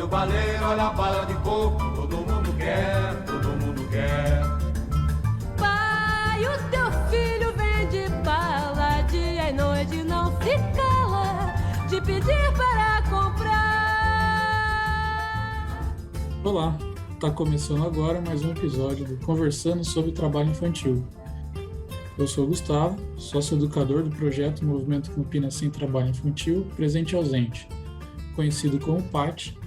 o baleiro, olha a bala de coco. Todo mundo quer, todo mundo quer. Pai, o teu filho vende bala, dia e noite não se cala de pedir para comprar. Olá, está começando agora mais um episódio do Conversando sobre Trabalho Infantil. Eu sou o Gustavo, sócio-educador do projeto Movimento Campinas Sem Trabalho Infantil, Presente e Ausente, conhecido como PAT,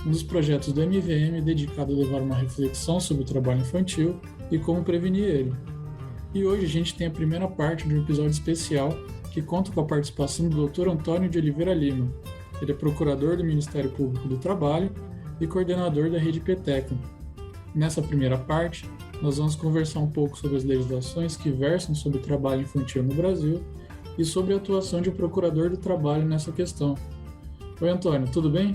um dos projetos do MVM dedicado a levar uma reflexão sobre o trabalho infantil e como prevenir ele. E hoje a gente tem a primeira parte de um episódio especial que conta com a participação do Dr. Antônio de Oliveira Lima. Ele é procurador do Ministério Público do Trabalho e coordenador da Rede Peteca. Nessa primeira parte, nós vamos conversar um pouco sobre as legislações que versam sobre o trabalho infantil no Brasil e sobre a atuação de procurador do trabalho nessa questão. Oi, Antônio, tudo bem?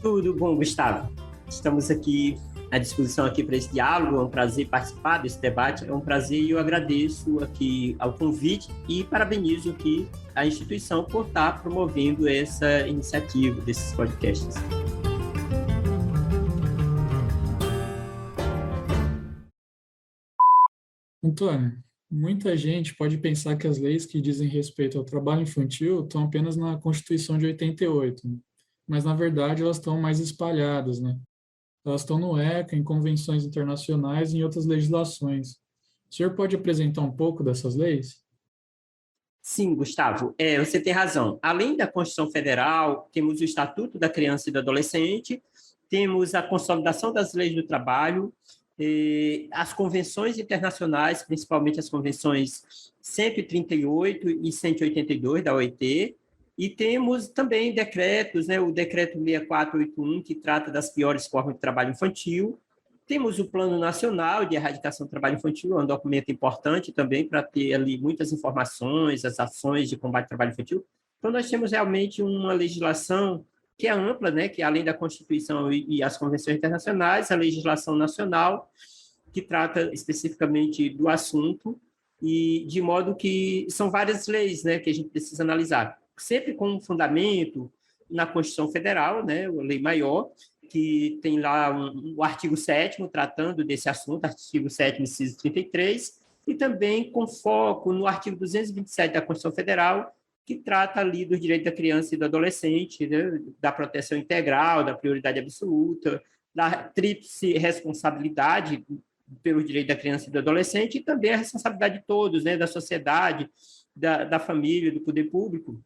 Tudo bom, Gustavo. Estamos aqui à disposição aqui para esse diálogo. É um prazer participar desse debate. É um prazer e eu agradeço aqui ao convite e parabenizo aqui a instituição por estar promovendo essa iniciativa desses podcasts. Antônio, muita gente pode pensar que as leis que dizem respeito ao trabalho infantil estão apenas na Constituição de 88, né? Mas, na verdade, elas estão mais espalhadas, né? Elas estão no ECA, em convenções internacionais e em outras legislações. O senhor pode apresentar um pouco dessas leis? Sim, Gustavo, você tem razão. Além da Constituição Federal, temos o Estatuto da Criança e do Adolescente, temos a Consolidação das Leis do Trabalho, as convenções internacionais, principalmente as convenções 138 e 182 da OIT, e temos também decretos, né, o decreto 6481, que trata das piores formas de trabalho infantil. Temos o Plano Nacional de Erradicação do Trabalho Infantil, um documento importante também para ter ali muitas informações, as ações de combate ao trabalho infantil. Então, nós temos realmente uma legislação que é ampla, né, que além da Constituição e as convenções internacionais, a legislação nacional, que trata especificamente do assunto, e de modo que são várias leis, né, que a gente precisa analisar. Sempre com um fundamento na Constituição Federal, né, a lei maior, que tem lá o artigo 7º tratando desse assunto, artigo 7º, inciso 33, e também com foco no artigo 227 da Constituição Federal, que trata ali dos direitos da criança e do adolescente, né, da proteção integral, da prioridade absoluta, da tríplice responsabilidade pelo direito da criança e do adolescente, e também a responsabilidade de todos, né, da sociedade, da família, do poder público,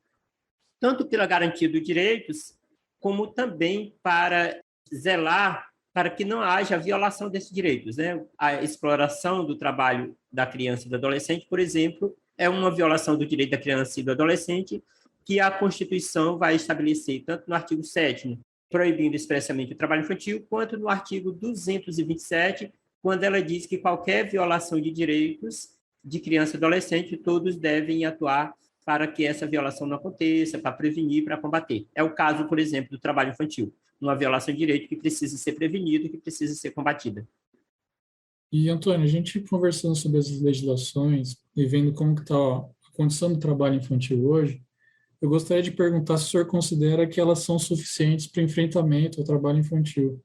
tanto pela garantia dos direitos, como também para zelar para que não haja violação desses direitos, né? A exploração do trabalho da criança e do adolescente, por exemplo, é uma violação do direito da criança e do adolescente que a Constituição vai estabelecer, tanto no artigo 7º, proibindo expressamente o trabalho infantil, quanto no artigo 227, quando ela diz que qualquer violação de direitos de criança e adolescente, todos devem atuar para que essa violação não aconteça, para prevenir, para combater. É o caso, por exemplo, do trabalho infantil, uma violação de direito que precisa ser prevenida, que precisa ser combatida. E, Antônio, a gente conversando sobre as legislações e vendo como que está a condição do trabalho infantil hoje, eu gostaria de perguntar se o senhor considera que elas são suficientes para o enfrentamento ao trabalho infantil.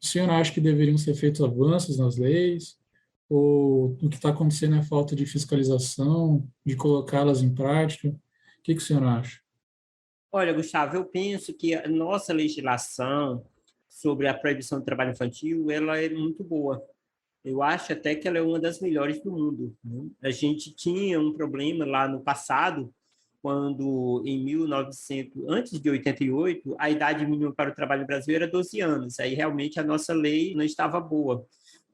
O senhor acha que deveriam ser feitos avanços nas leis? Ou o que está acontecendo é falta de fiscalização, de colocá-las em prática? O que o senhor acha? Olha, Gustavo, eu penso que a nossa legislação sobre a proibição do trabalho infantil, ela é muito boa. Eu acho até que ela é uma das melhores do mundo, né? A gente tinha um problema lá no passado, quando em 1900, antes de 88, a idade mínima para o trabalho no Brasil era 12 anos. Aí realmente a nossa lei não estava boa.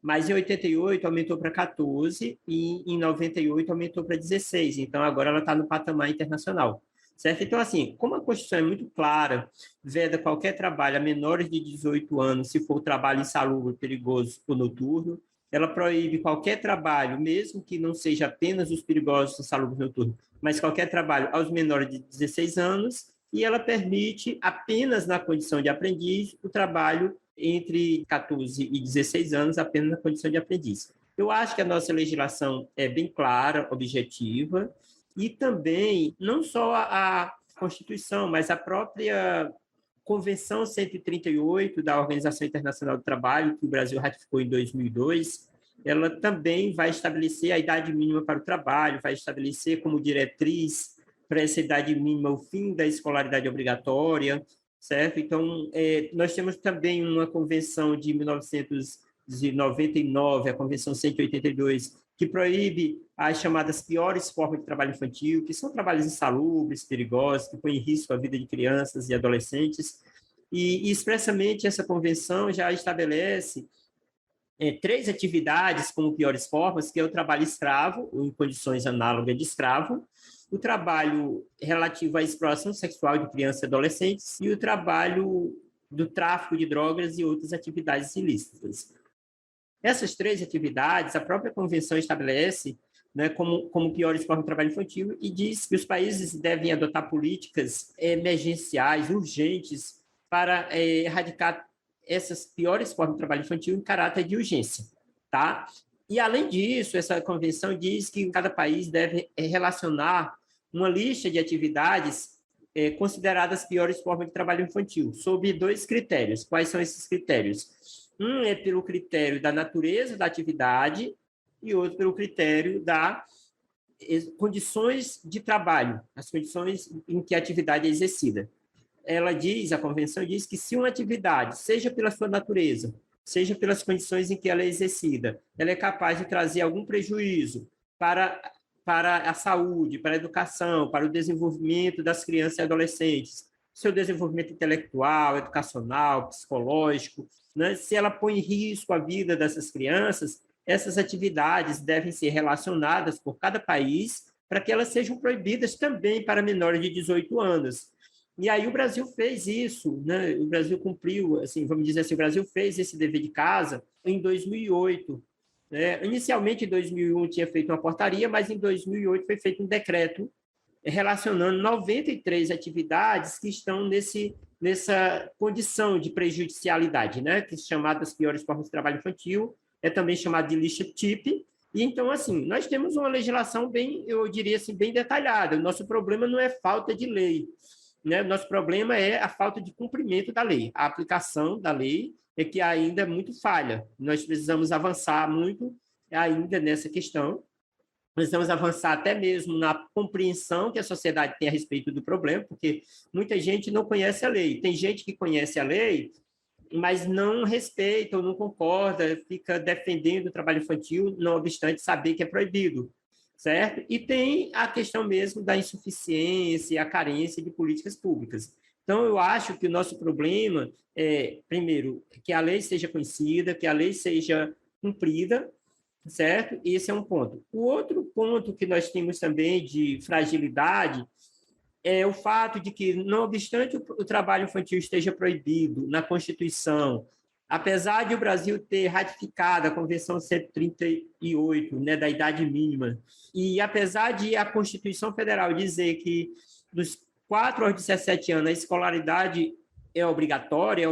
Mas em 88 aumentou para 14 e em 98 aumentou para 16. Então agora ela está no patamar internacional. Certo? Então, assim, como a Constituição é muito clara, veda qualquer trabalho a menores de 18 anos, se for trabalho insalubre, perigoso ou noturno, ela proíbe qualquer trabalho, mesmo que não seja apenas os perigosos, insalubres, noturnos, mas qualquer trabalho aos menores de 16 anos, e ela permite apenas na condição de aprendiz o trabalho entre 14 e 16 anos, apenas na condição de aprendiz. Eu acho que a nossa legislação é bem clara, objetiva, e também, não só a Constituição, mas a própria Convenção 138 da Organização Internacional do Trabalho, que o Brasil ratificou em 2002, ela também vai estabelecer a idade mínima para o trabalho, vai estabelecer como diretriz para essa idade mínima o fim da escolaridade obrigatória, certo? Então, nós temos também uma convenção de 1999, a Convenção 182, que proíbe as chamadas piores formas de trabalho infantil, que são trabalhos insalubres, perigosos, que põem em risco a vida de crianças e adolescentes. E expressamente, essa convenção já estabelece 3 atividades como piores formas, que é o trabalho escravo, ou em condições análogas de escravo, o trabalho relativo à exploração sexual de crianças e adolescentes e o trabalho do tráfico de drogas e outras atividades ilícitas. Essas 3 atividades, a própria convenção estabelece, né, como piores formas de trabalho infantil e diz que os países devem adotar políticas emergenciais, urgentes, para erradicar essas piores formas de trabalho infantil em caráter de urgência, tá? E, além disso, essa convenção diz que cada país deve relacionar uma lista de atividades consideradas piores formas de trabalho infantil, sob 2 critérios. Quais são esses critérios? Um é pelo critério da natureza da atividade e outro pelo critério das condições de trabalho, as condições em que a atividade é exercida. A convenção diz que se uma atividade, seja pela sua natureza, seja pelas condições em que ela é exercida, ela é capaz de trazer algum prejuízo para a saúde, para a educação, para o desenvolvimento das crianças e adolescentes, seu desenvolvimento intelectual, educacional, psicológico, né? Se ela põe em risco a vida dessas crianças, essas atividades devem ser relacionadas por cada país para que elas sejam proibidas também para menores de 18 anos. E aí o Brasil fez isso, né? O Brasil cumpriu, assim, vamos dizer assim, o Brasil fez esse dever de casa em 2008. Né? Inicialmente, em 2001, tinha feito uma portaria, mas em 2008 foi feito um decreto relacionando 93 atividades que estão nessa condição de prejudicialidade, né? Que são chamadas piores formas de trabalho infantil, é também chamado de lista TIP. E então, assim, nós temos uma legislação bem, eu diria assim, bem detalhada. O nosso problema não é falta de lei, né? O nosso problema é a falta de cumprimento da lei. A aplicação da lei é que ainda é muito falha. Nós precisamos avançar muito ainda nessa questão. Precisamos avançar até mesmo na compreensão que a sociedade tem a respeito do problema, porque muita gente não conhece a lei. Tem gente que conhece a lei, mas não respeita ou não concorda, fica defendendo o trabalho infantil, não obstante saber que é proibido, certo? E tem a questão mesmo da insuficiência, a carência de políticas públicas. Então, eu acho que o nosso problema é, primeiro, que a lei seja conhecida, que a lei seja cumprida, certo? Esse é um ponto. O outro ponto que nós temos também de fragilidade é o fato de que, não obstante o trabalho infantil esteja proibido na Constituição, apesar de o Brasil ter ratificado a Convenção 138, né, da idade mínima, e apesar de a Constituição Federal dizer que dos 4 aos 17 anos a escolaridade é obrigatório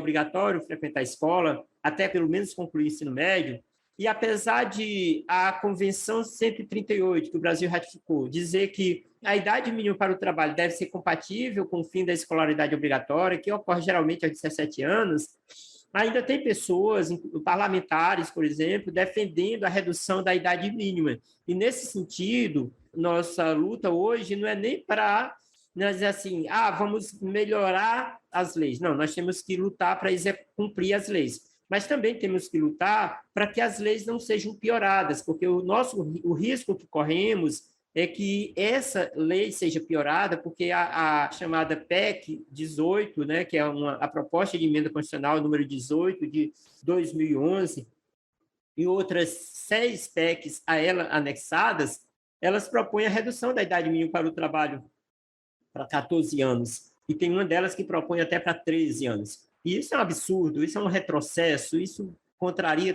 frequentar a escola, até pelo menos concluir o ensino médio, e apesar de a Convenção 138, que o Brasil ratificou, dizer que a idade mínima para o trabalho deve ser compatível com o fim da escolaridade obrigatória, que ocorre geralmente aos 17 anos, ainda tem pessoas, parlamentares, por exemplo, defendendo a redução da idade mínima. E, nesse sentido, nossa luta hoje não é nem para nós dizer assim, vamos melhorar as leis. Não, nós temos que lutar para cumprir as leis. Mas também temos que lutar para que as leis não sejam pioradas, porque o risco que corremos é que essa lei seja piorada, porque a chamada PEC 18, né, que é a proposta de emenda constitucional número 18 de 2011, e outras 6 PECs a ela anexadas, elas propõem a redução da idade mínima para o trabalho para 14 anos, e tem uma delas que propõe até para 13 anos. E isso é um absurdo, isso é um retrocesso, isso contraria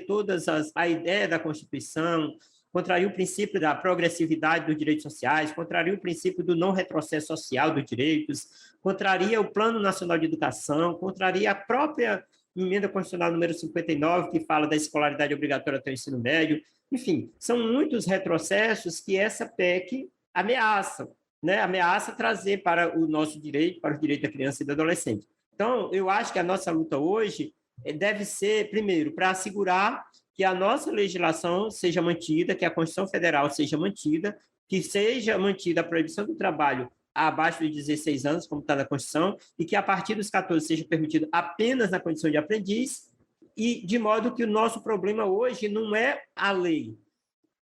a ideia da Constituição, contraria o princípio da progressividade dos direitos sociais, contraria o princípio do não retrocesso social dos direitos, contraria o Plano Nacional de Educação, contraria a própria emenda constitucional número 59, que fala da escolaridade obrigatória até o ensino médio. Enfim, são muitos retrocessos que essa PEC ameaça, né? Ameaça trazer para o nosso direito, para o direito da criança e do adolescente. Então, eu acho que a nossa luta hoje deve ser, primeiro, para assegurar que a nossa legislação seja mantida, que a Constituição Federal seja mantida, que seja mantida a proibição do trabalho abaixo de 16 anos, como está na Constituição, e que a partir dos 14 seja permitido apenas na condição de aprendiz, e de modo que o nosso problema hoje não é a lei,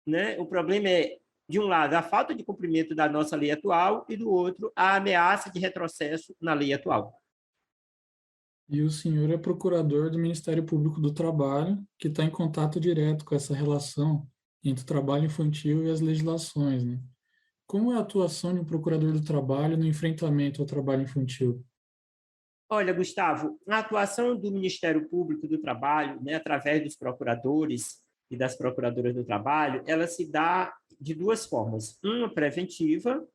né? O problema é, de um lado, a falta de cumprimento da nossa lei atual e, do outro, a ameaça de retrocesso na lei atual. E o senhor é procurador do Ministério Público do Trabalho, que está em contato direto com essa relação entre o trabalho infantil e as legislações, né? Como é a atuação de um procurador do trabalho no enfrentamento ao trabalho infantil? Olha, Gustavo, a atuação do Ministério Público do Trabalho, né, através dos procuradores e das procuradoras do trabalho, ela se dá de duas formas, uma preventiva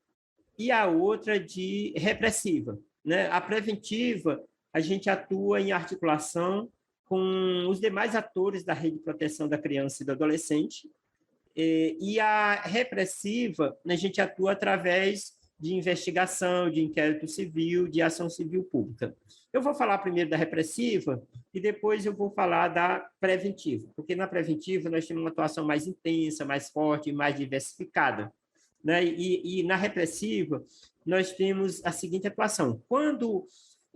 e a outra de repressiva, né? A preventiva, a gente atua em articulação com os demais atores da rede de proteção da criança e do adolescente, e a repressiva, a gente atua através de investigação, de inquérito civil, de ação civil pública. Eu vou falar primeiro da repressiva e depois eu vou falar da preventiva, porque na preventiva nós temos uma atuação mais intensa, mais forte, mais diversificada, né? E na repressiva nós temos a seguinte atuação: quando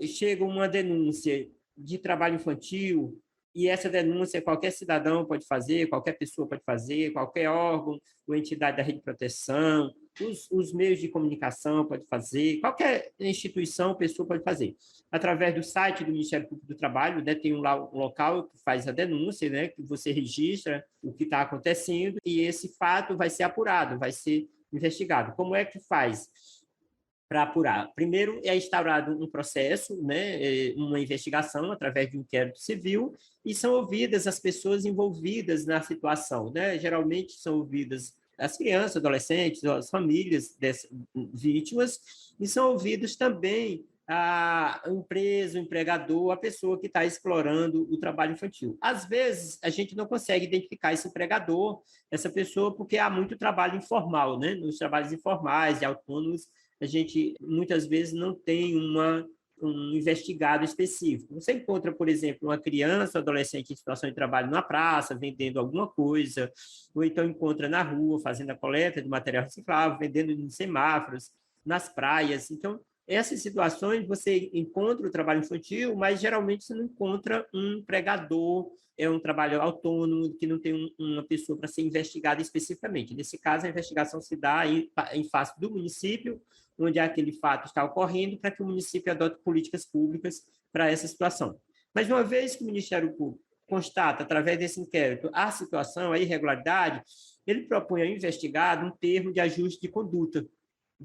chega uma denúncia de trabalho infantil, e essa denúncia qualquer cidadão pode fazer, qualquer pessoa pode fazer, qualquer órgão ou entidade da rede de proteção, os meios de comunicação pode fazer, qualquer instituição, pessoa pode fazer. Através do site do Ministério Público do Trabalho, né, tem um local que faz a denúncia, né, que você registra o que está acontecendo, e esse fato vai ser apurado, vai ser investigado. Como é que faz para apurar? Primeiro, é instaurado um processo, né, uma investigação através de um inquérito civil, e são ouvidas as pessoas envolvidas na situação, né? Geralmente são ouvidas as crianças, adolescentes, as famílias dessas vítimas, e são ouvidos também a empresa, o empregador, a pessoa que está explorando o trabalho infantil. Às vezes, a gente não consegue identificar esse empregador, essa pessoa, porque há muito trabalho informal, né? Nos trabalhos informais e autônomos, a gente muitas vezes não tem um investigado específico. Você encontra, por exemplo, uma criança, um adolescente em situação de trabalho na praça, vendendo alguma coisa, ou então encontra na rua, fazendo a coleta de material reciclável, vendendo em semáforos, nas praias. Então, essas situações você encontra o trabalho infantil, mas geralmente você não encontra um empregador, é um trabalho autônomo, que não tem uma pessoa para ser investigada especificamente. Nesse caso, a investigação se dá em face do município, onde aquele fato está ocorrendo, para que o município adote políticas públicas para essa situação. Mas uma vez que o Ministério Público constata, através desse inquérito, a situação, a irregularidade, ele propõe ao investigado um termo de ajuste de conduta,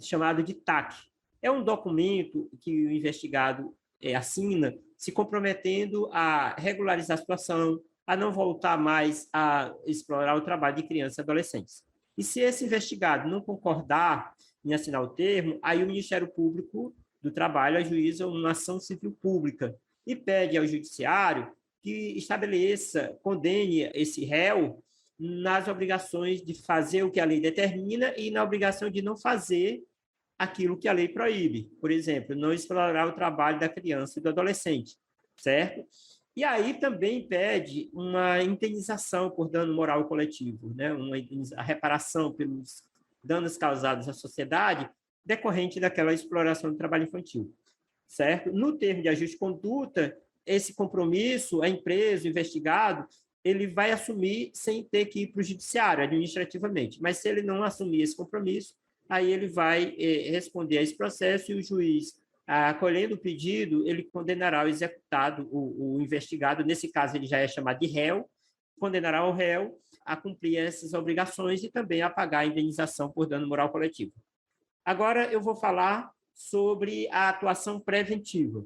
chamado de TAC. É um documento que o investigado assina, se comprometendo a regularizar a situação, a não voltar mais a explorar o trabalho de crianças e adolescentes. E se esse investigado não concordar em assinar o termo, aí o Ministério Público do Trabalho ajuiza uma ação civil pública e pede ao Judiciário que estabeleça, condene esse réu nas obrigações de fazer o que a lei determina e na obrigação de não fazer aquilo que a lei proíbe. Por exemplo, não explorar o trabalho da criança e do adolescente, certo? E aí também pede uma indenização por dano moral coletivo, né? A reparação pelos danos causados à sociedade decorrente daquela exploração do trabalho infantil, certo? No termo de ajuste de conduta, esse compromisso, a empresa, o investigado, ele vai assumir sem ter que ir para o judiciário, administrativamente. Mas se ele não assumir esse compromisso, aí ele vai responder a esse processo e o juiz, acolhendo o pedido, ele condenará o executado, o investigado, nesse caso ele já é chamado de réu, condenará o réu a cumprir essas obrigações e também a pagar a indenização por dano moral coletivo. Agora eu vou falar sobre a atuação preventiva.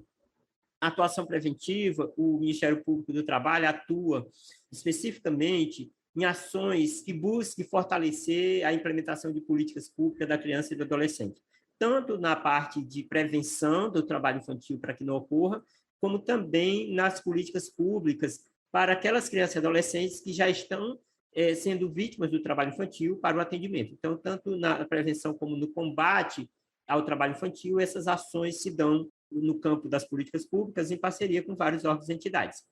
A atuação preventiva, o Ministério Público do Trabalho atua especificamente em ações que busquem fortalecer a implementação de políticas públicas da criança e do adolescente, tanto na parte de prevenção do trabalho infantil para que não ocorra, como também nas políticas públicas para aquelas crianças e adolescentes que já estão sendo vítimas do trabalho infantil para o atendimento. Então, tanto na prevenção como no combate ao trabalho infantil, essas ações se dão no campo das políticas públicas, em parceria com vários órgãos e entidades.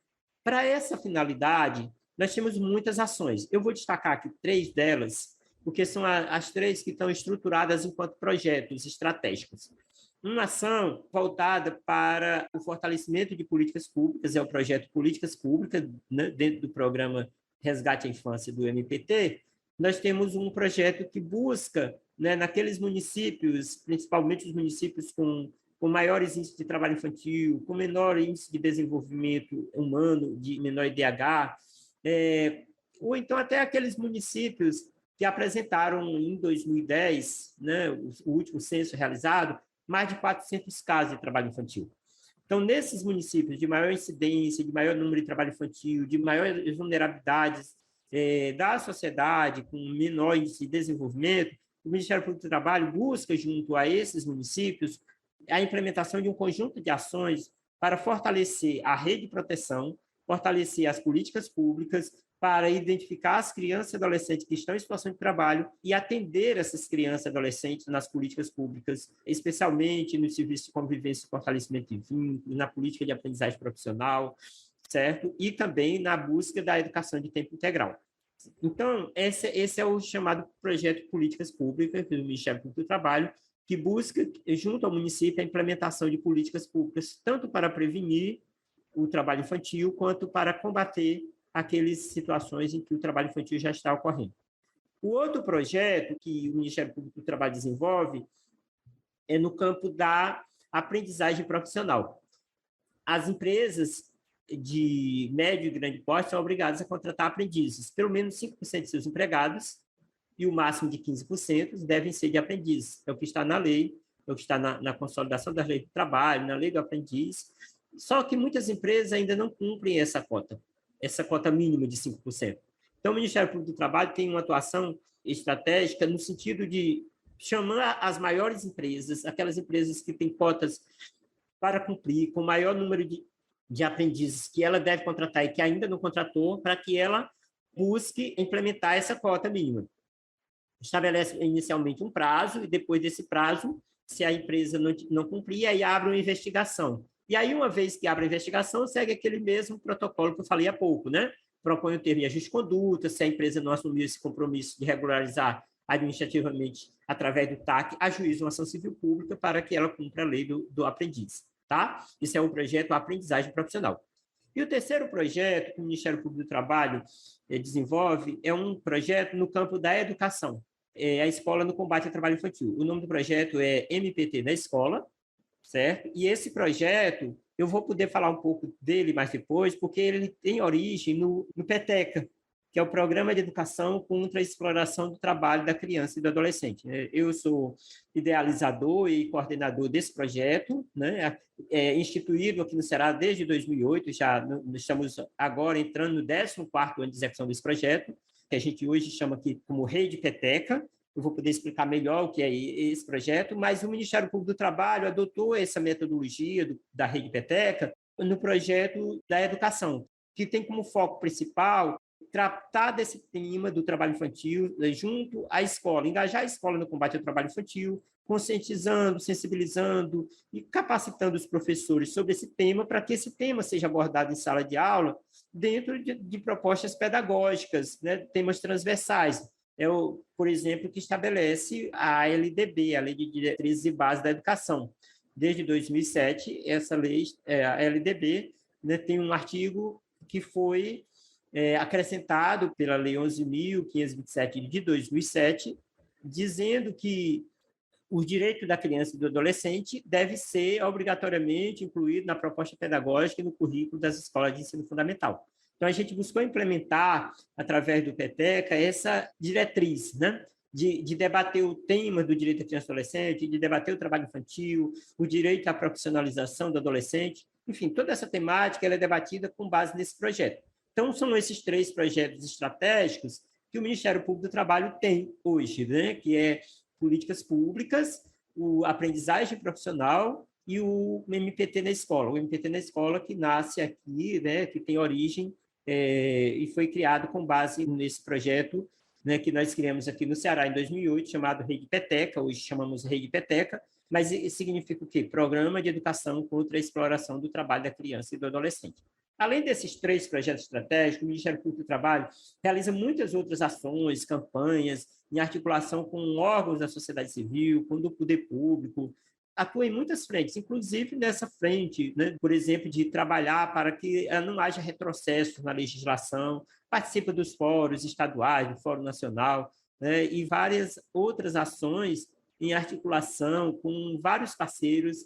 Para essa finalidade, nós temos muitas ações. Eu vou destacar aqui 3 delas, porque são as 3 que estão estruturadas enquanto projetos estratégicos. Uma ação voltada para o fortalecimento de políticas públicas, é o projeto Políticas Públicas, né, dentro do programa Resgate à Infância do MPT. Nós temos um projeto que busca, né, naqueles municípios, principalmente os municípios com maiores índices de trabalho infantil, com menor índice de desenvolvimento humano, de menor IDH, ou então até aqueles municípios que apresentaram em 2010, né, o último censo realizado, mais de 400 casos de trabalho infantil. Então, nesses municípios de maior incidência, de maior número de trabalho infantil, de maiores vulnerabilidades da sociedade, com menor índice de desenvolvimento, o Ministério Público do Trabalho busca, junto a esses municípios, a implementação de um conjunto de ações para fortalecer a rede de proteção, fortalecer as políticas públicas, para identificar as crianças e adolescentes que estão em situação de trabalho e atender essas crianças e adolescentes nas políticas públicas, especialmente no serviço de convivência e fortalecimento de vínculos, na política de aprendizagem profissional, certo? E também na busca da educação de tempo integral. Então, esse é o chamado projeto Políticas Públicas do Ministério Público do Trabalho, que busca, junto ao município, a implementação de políticas públicas, tanto para prevenir o trabalho infantil, quanto para combater aquelas situações em que o trabalho infantil já está ocorrendo. O outro projeto que o Ministério Público do Trabalho desenvolve é no campo da aprendizagem profissional. As empresas de médio e grande porte são obrigadas a contratar aprendizes. Pelo menos 5% de seus empregados e o máximo de 15% devem ser de aprendizes. É o que está na lei, é o que está na consolidação da lei do trabalho, na lei do aprendiz. Só que muitas empresas ainda não cumprem essa cota mínima de 5%. Então, o Ministério Público do Trabalho tem uma atuação estratégica no sentido de chamar as maiores empresas, aquelas empresas que têm cotas para cumprir, com maior número de aprendizes que ela deve contratar e que ainda não contratou, para que ela busque implementar essa cota mínima. Estabelece inicialmente um prazo, e depois desse prazo, se a empresa não cumprir, aí abre uma investigação. E aí, uma vez que abre a investigação, segue aquele mesmo protocolo que eu falei há pouco, né? Propõe o termo de ajuste de conduta, se a empresa não assumir esse compromisso de regularizar administrativamente através do TAC, ajuiza uma ação civil pública para que ela cumpra a lei do aprendiz, tá? Isso é um projeto Aprendizagem Profissional. E o terceiro projeto que o Ministério Público do Trabalho desenvolve é um projeto no campo da educação, a Escola no Combate ao Trabalho Infantil. O nome do projeto é MPT na Escola, certo? E esse projeto, eu vou poder falar um pouco dele mais depois, porque ele tem origem no PETECA, que é o Programa de Educação contra a Exploração do Trabalho da Criança e do Adolescente. Eu sou idealizador e coordenador desse projeto, né? Instituído aqui no Ceará desde 2008, já estamos agora entrando no 14º ano de execução desse projeto, que a gente hoje chama aqui como Rede PETECA. Eu vou poder explicar melhor o que é esse projeto, mas o Ministério Público do Trabalho adotou essa metodologia da Rede PETECA no projeto da educação, que tem como foco principal tratar desse tema do trabalho infantil junto à escola, engajar a escola no combate ao trabalho infantil, conscientizando, sensibilizando e capacitando os professores sobre esse tema, para que esse tema seja abordado em sala de aula dentro de propostas pedagógicas, né, temas transversais. Por exemplo, que estabelece a LDB, a Lei de Diretrizes e Bases da Educação. Desde 2007, essa lei, a LDB, né, tem um artigo que foi acrescentado pela Lei 11.527 de 2007, dizendo que o direito da criança e do adolescente deve ser obrigatoriamente incluído na proposta pedagógica e no currículo das escolas de ensino fundamental. Então, a gente buscou implementar, através do PETECA, essa diretriz, né? de debater o tema do direito da criança e do adolescente, de debater o trabalho infantil, o direito à profissionalização do adolescente. Enfim, toda essa temática ela é debatida com base nesse projeto. Então, são esses 3 projetos estratégicos que o Ministério Público do Trabalho tem hoje, né? Que é políticas públicas, a aprendizagem profissional e o MPT na escola. O MPT na escola que nasce aqui, né? Que tem origem e foi criado com base nesse projeto, né, que nós criamos aqui no Ceará em 2008, chamado Rede PETECA, hoje chamamos Rede PETECA, Mas isso significa o quê? Programa de educação contra a exploração do trabalho da criança e do adolescente. Além desses 3 projetos estratégicos, o Ministério Público do Trabalho realiza muitas outras ações, campanhas, em articulação com órgãos da sociedade civil, com o poder público, atua em muitas frentes, inclusive nessa frente, né, por exemplo, de trabalhar para que não haja retrocessos na legislação, participa dos fóruns estaduais, do Fórum Nacional, né, e várias outras ações em articulação com vários parceiros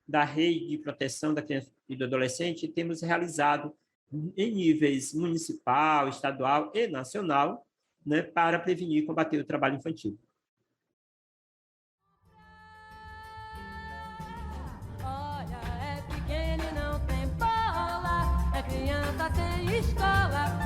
da rede de proteção da criança e do adolescente. Temos realizado em níveis municipal, estadual e nacional, né, para prevenir e combater o trabalho infantil. Olha, é pequeno e não tem bola, é criança sem escola,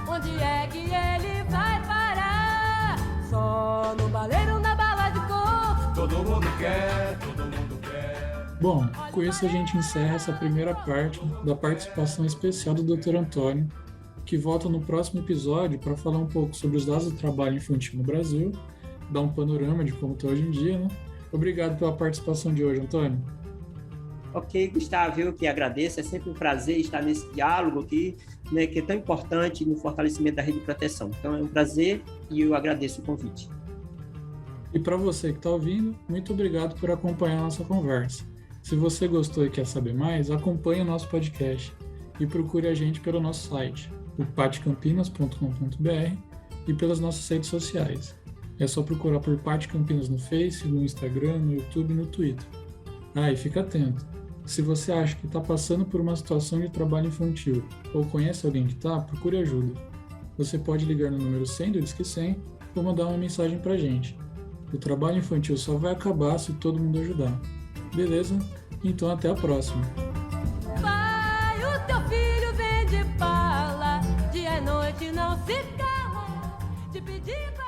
onde é que ele vai parar? Só no baleiro, na bala de coco. Todo mundo quer, todo mundo quer. Bom, com isso a gente encerra essa primeira parte da participação especial do Dr. Antônio, que volta no próximo episódio para falar um pouco sobre os dados do trabalho infantil no Brasil, dar um panorama de como está hoje em dia, né? Obrigado pela participação de hoje, Antônio. Ok, Gustavo, eu que agradeço. É sempre um prazer estar nesse diálogo aqui, né, que é tão importante no fortalecimento da rede de proteção. Então, é um prazer e eu agradeço o convite. E para você que está ouvindo, muito obrigado por acompanhar a nossa conversa. Se você gostou e quer saber mais, acompanhe o nosso podcast e procure a gente pelo nosso site, o patcampinas.com.br, e pelas nossas redes sociais. É só procurar por Pat Campinas no Face, no Instagram, no YouTube e no Twitter. Ah, e fica atento. Se você acha que está passando por uma situação de trabalho infantil ou conhece alguém que está, procure ajuda. Você pode ligar no número 100 do Disque 100 ou mandar uma mensagem para a gente. O trabalho infantil só vai acabar se todo mundo ajudar. Beleza? Então até a próxima. Pai, o teu filho vem de bala, dia e noite não se cala, de pedir pra